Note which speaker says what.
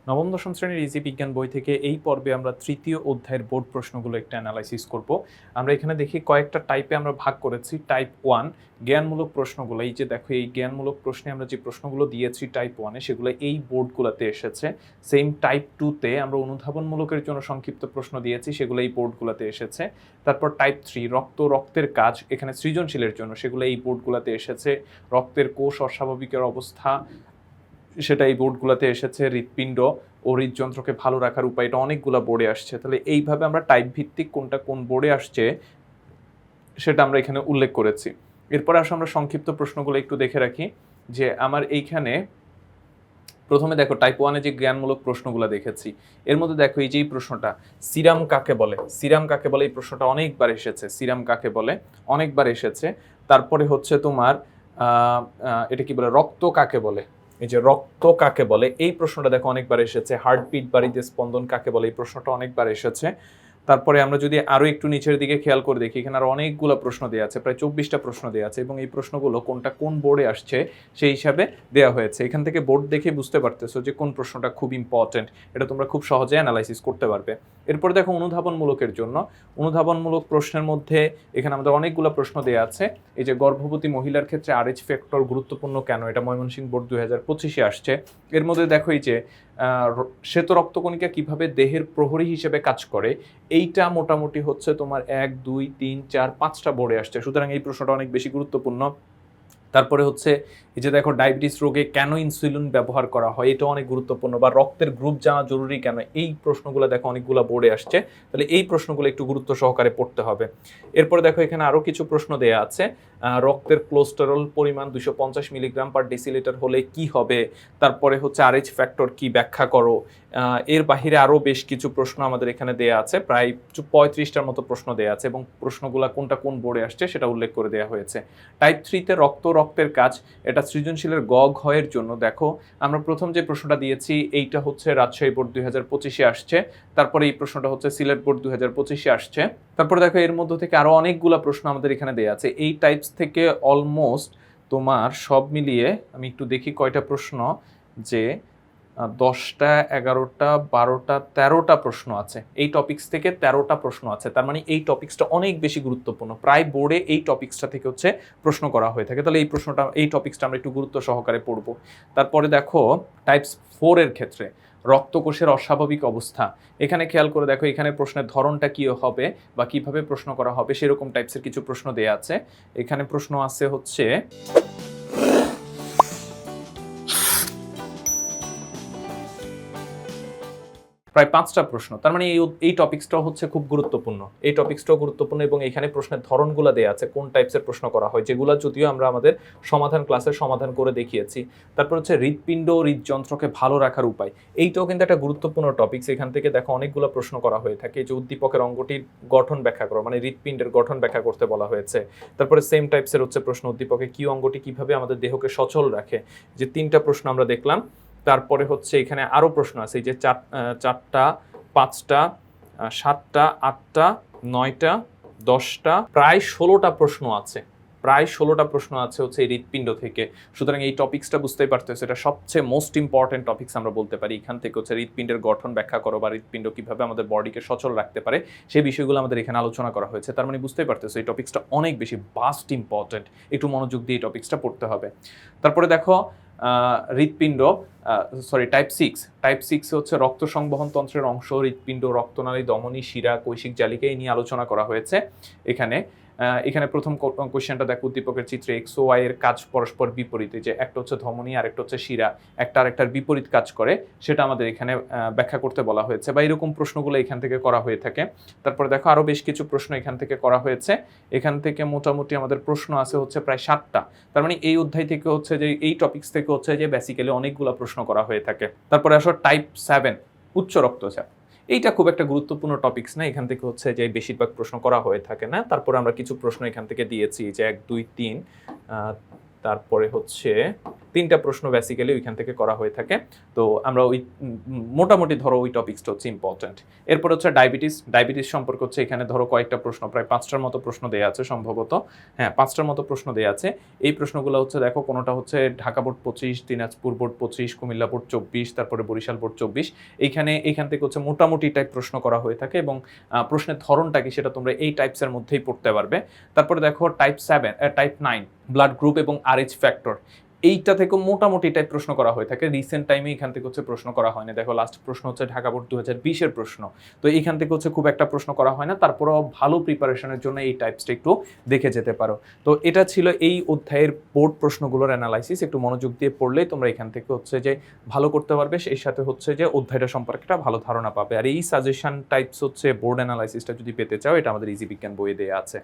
Speaker 1: নবম দশম শ্রেণীর ইজি বিজ্ঞান বই থেকে এই পর্বে আমরা তৃতীয় অধ্যায়ের বোর্ড প্রশ্নগুলো একটা অ্যানালাইসিস করব। আমরা এখানে দেখি কয়েকটা টাইপে আমরা ভাগ করেছি। টাইপ 1 জ্ঞানমূলক প্রশ্নগুলো, এই যে দেখো এই জ্ঞানমূলক প্রশ্নে আমরা যে প্রশ্নগুলো দিয়েছি টাইপ 1-এ সেগুলো এই বোর্ডগুলোতে এসেছে। সেম টাইপ 2-তে আমরা অনুধাবনমূলকের জন্য সংক্ষিপ্ত প্রশ্ন দিয়েছি, সেগুলো এই বোর্ডগুলোতে এসেছে। তারপর টাইপ 3 রক্তের কাজ, এখানে সৃজনশীলের জন্য, সেগুলো এই বোর্ডগুলোতে এসেছে। রক্তের কোষ অস্বাভাবিকের অবস্থা, সেটা এই বোর্ডগুলোতে এসেছে। হৃৎপিণ্ড ও হৃদযন্ত্রকে ভালো রাখার উপায়, এটা অনেকগুলো বোর্ডে আসছে। তাহলে এইভাবে আমরা টাইপ ভিত্তিক কোনটা কোন বোর্ডে আসছে সেটা আমরা এখানে উল্লেখ করেছি। এরপর আসলে আমরা সংক্ষিপ্ত প্রশ্নগুলো একটু দেখে রাখি। যে আমার এইখানে প্রথমে দেখো টাইপ 1-এ যে জ্ঞানমূলক প্রশ্নগুলো দেখেছি, এর মধ্যে দেখো এই যে এই প্রশ্নটা, সিরাম কাকে বলে, সিরাম কাকে বলে, এই প্রশ্নটা অনেকবার এসেছে। সিরাম কাকে বলে অনেকবার এসেছে। তারপরে হচ্ছে তোমার এটা কি বলে, রক্ত কাকে বলে, এই যে রক্ত কাকে বলে এই প্রশ্নটা দেখো অনেকবার এসেছে। হার্টবিট বা হৃদস্পন্দন কাকে বলে, এই প্রশ্নটা অনেকবার এসেছে। তারপরে আমরা যদি আরো একটু নিচের দিকে খেয়াল করে দেখি, এখানে আরো অনেকগুলো প্রশ্ন দেওয়া আছে, প্রায় 24টা প্রশ্ন দেওয়া আছে, এবং এই প্রশ্নগুলো কোনটা কোন বোর্ডে আসছে সেই হিসাবে দেওয়া হয়েছে। এখান থেকে বোর্ড দেখে বুঝতে পারতেছো যে কোন প্রশ্নটা খুব ইম্পর্টেন্ট, এটা তোমরা খুব সহজে অ্যানালাইসিস করতে পারবে। এরপর দেখো অনুধাবনমূলকের জন্য, অনুধাবনমূলক প্রশ্নের মধ্যে এখানে আমাদের অনেকগুলো প্রশ্ন দেওয়া আছে। এই যে গর্ভবতী মহিলার ক্ষেত্রে RH ফ্যাক্টর গুরুত্বপূর্ণ কেন, এটা ময়মনসিংহ বোর্ড 2025-এ আসছে। এর মধ্যে দেখো এই যে শ্বেত রক্তকণিকা কিভাবে দেহের প্রহরী হিসেবে কাজ করে, এইটা মোটামুটি হচ্ছে তোমার 1, 2, 3, 4, 5টা বোর্ডে আসছে, সুতরাং এই প্রশ্নটা অনেক বেশি গুরুত্বপূর্ণ। তারপরে হচ্ছে এই যে দেখো ডায়াবেটিস রোগে কেন ইনসুলিন ব্যবহার করা হয়, এটা অনেক গুরুত্বপূর্ণ। বা রক্তের গ্রুপ জানা জরুরি কেন, এই প্রশ্নগুলো দেখো অনেকগুলো বোর্ডে আসছে। তাহলে এই প্রশ্নগুলো একটু গুরুত্ব সহকারে পড়তে হবে। এরপরে দেখো এখানে আরো কিছু প্রশ্ন দেয়া আছে। রক্তের কোলেস্টেরল পরিমাণ 250 মিলিগ্রাম পার ডেসিলিটার হলে কি হবে, তারপরে হচ্ছে RH ফ্যাক্টর কি ব্যাখ্যা করো। এর বাহিরে আরো বেশ কিছু প্রশ্ন আমাদের এখানে দেয়া আছে, প্রায় 35টার মতো প্রশ্ন দেয়া আছে, এবং প্রশ্নগুলো কোনটা কোন বোর্ডে আসছে সেটা উল্লেখ করে দেওয়া হয়েছে। টাইপ 3-তে রক্তের কাজ, এটা সৃজনশীলের ঘয়ের জন্য। দেখো আমরা প্রথম যে প্রশ্নটা দিয়েছি এইটা হচ্ছে রাজশাহী বোর্ড 2025-এ আসছে। তারপরে এই প্রশ্নটা হচ্ছে সিলেট বোর্ড 2025-এ আসছে। তারপরে দেখো এর মধ্যে থেকে আরো অনেকগুলো প্রশ্ন আমাদের এখানে দেয়া আছে। এই টাইপস থেকে অলমোস্ট তোমার সব মিলিয়ে আমি একটু দেখি কয়টা প্রশ্ন, যে 10টা, 11টা, 12টা, 13টা প্রশ্ন আছে। এই টপিকস থেকে 13টা প্রশ্ন আছে। তার মানে এই টপিকসটা অনেক বেশি গুরুত্বপূর্ণ, প্রায় বোর্ডে এই টপিকসটা থেকে হচ্ছে প্রশ্ন করা হয়ে থাকে। তাহলে এই টপিকসটা আমরা একটু গুরুত্ব সহকারে পড়ব। তারপরে দেখো টাইপস 4 এর ক্ষেত্রে রক্তকোষের অস্বাভাবিক অবস্থা, এখানে খেয়াল করে দেখো এখানে প্রশ্নের ধরনটা কি হবে বা কিভাবে প্রশ্ন করা হবে সেরকম টাইপসের কিছু প্রশ্ন দেয়া আছে। এখানে প্রশ্ন আছে হচ্ছে প্রায় 5টা প্রশ্ন। তার মানে এই টপিকসটাও হচ্ছে খুব গুরুত্বপূর্ণ, এই টপিকসটাও গুরুত্বপূর্ণ, এবং এখানে প্রশ্নের ধরনগুলো দেয়া আছে কোন টাইপসের প্রশ্ন করা হয়, যেগুলো যদিও আমরা আমাদের সমাধান ক্লাসে সমাধান করে দেখিয়েছি। তারপর হচ্ছে হৃৎপিণ্ড হৃদযন্ত্রকে ভালো রাখার উপায়, এইটাও কিন্তু একটা গুরুত্বপূর্ণ টপিকস। এখান থেকে দেখো অনেকগুলো প্রশ্ন করা হয়ে থাকে। যে উদ্দীপকের অঙ্গটির গঠন ব্যাখ্যা করো, মানে হৃৎপিণ্ডের গঠন ব্যাখ্যা করতে বলা হয়েছে। তারপরে সেম টাইপসের হচ্ছে প্রশ্ন, উদ্দীপকে কি অঙ্গটি কিভাবে আমাদের দেহকে সচল রাখে, যে 3টা প্রশ্ন আমরা দেখলাম। তারপরে হচ্ছে এখানে আরো প্রশ্ন আছে, এই যে 4টা, 5টা, 7টা, 8টা, 9টা, 10টা, প্রায় 16টা প্রশ্ন আছে, প্রায় 16টা প্রশ্ন আছে হচ্ছে এই হৃৎপিণ্ড থেকে। সুতরাং এই টপিকসটা বুঝতেই পারতেছো, এটা সবচেয়ে মোস্ট ইম্পর্টেন্ট টপিকস আমরা বলতে পারি। এখান থেকে হচ্ছে হৃৎপিণ্ডের গঠন ব্যাখ্যা করো বা হৃৎপিণ্ড কিভাবে আমাদের বডিকে সচল রাখতে পারে সেই বিষয়গুলো আমাদের এখানে আলোচনা করা হয়েছে। তার মানে বুঝতেই পারতেছো এই টপিকসটা অনেক বেশি ভাস্ট ইম্পর্টেন্ট, একটু মনোযোগ দিয়ে এই টপিকসটা পড়তে হবে। তারপরে দেখো হৃৎপিণ্ড, টাইপ 6 হচ্ছে রক্ত সংবহন তন্ত্রের অংশ, হৃৎপিণ্ড, রক্তনালী, ধমনী, শিরা, কৈশিক জালিকা, এই নিয়ে আলোচনা করা হয়েছে। এখানে প্রথম কোশ্চেনটা দেখো, উদ্দীপকের চিত্রে এক্স ও ওয়াই এর কাজ পরস্পর বিপরীতে, যে একটা হচ্ছে ধমনী আর একটা হচ্ছে শিরা, একটা আরেকটার বিপরীত কাজ করে, সেটা আমাদের এখানে ব্যাখ্যা করতে বলা হয়েছে, বা এরকম প্রশ্নগুলো এখান থেকে করা হয়ে থাকে। তারপরে দেখো আরো বেশ কিছু প্রশ্ন এখান থেকে করা হয়েছে। এখান থেকে মোটামুটি আমাদের প্রশ্ন আছে হচ্ছে প্রায় 7টা। তার মানে এই অধ্যায় থেকে হচ্ছে যে এই টপিকস থেকে হচ্ছে যে বেসিক্যালি অনেকগুলো প্রশ্ন করা হয়ে থাকে। তারপরে আসো টাইপ 7 উচ্চ রক্তচাপ, এইটা খুব একটা গুরুত্বপূর্ণ টপিকস না, এখান থেকে হচ্ছে যে বেশিরভাগ প্রশ্ন করা হয়ে থাকে না। তারপরে আমরা কিছু প্রশ্ন এখান থেকে দিয়েছি, যে 1, 2, 3, তারপরে হচ্ছে 3টা প্রশ্ন বেসিক্যালি ওইখান থেকে করা হয়ে থাকে। তো আমরা ওই মোটামুটি ধরো ওই টপিক্সটা হচ্ছে ইম্পর্টেন্ট। এরপর হচ্ছে ডায়াবেটিস সম্পর্কে হচ্ছে এখানে ধরো কয়েকটা প্রশ্ন, প্রায় 5টার মতো প্রশ্ন দেয়া আছে সম্ভবত। হ্যাঁ, 5টার মতো প্রশ্ন দেয়া আছে। এই প্রশ্নগুলো হচ্ছে দেখো, কোনোটা হচ্ছে Dhaka board 25, Dinajpur board 25, Comilla board 24, তারপরে বরিশাল বোর্ড 24। এইখান থেকে হচ্ছে মোটামুটি টাইপ প্রশ্ন করা হয়ে থাকে এবং প্রশ্নের ধরনটা কি সেটা তোমরা এই টাইপসের মধ্যেই পড়তে পারবে। তারপরে দেখো টাইপ 9 ব্লাড গ্রুপ এবং RH ফ্যাক্টর, এইটা থেকে মোটামুটি টাইপ প্রশ্ন করা হয়ে থাকে। রিসেন্ট টাইমে এখান থেকে হচ্ছে প্রশ্ন করা হয় না। দেখো লাস্ট প্রশ্ন হচ্ছে ঢাকা বোর্ড 2020-এর প্রশ্ন। তো এইখান থেকে হচ্ছে খুব একটা প্রশ্ন করা হয় না, তারপরেও ভালো প্রিপারেশনের জন্য এই টাইপসটা একটু দেখে যেতে পারো। তো এটা ছিল এই অধ্যায়ের বোর্ড প্রশ্নগুলোর অ্যানালাইসিস। একটু মনোযোগ দিয়ে পড়লেই তোমরা এখান থেকে হচ্ছে যে ভালো করতে পারবে, সেই সাথে হচ্ছে যে অধ্যায়টা সম্পর্কে একটা ভালো ধারণা পাবে। আর এই সাজেশন টাইপস হচ্ছে বোর্ড অ্যানালাইসিসটা যদি পেতে চাও, এটা আমাদের ইজি বিজ্ঞান বইয়ে দেওয়া আছে।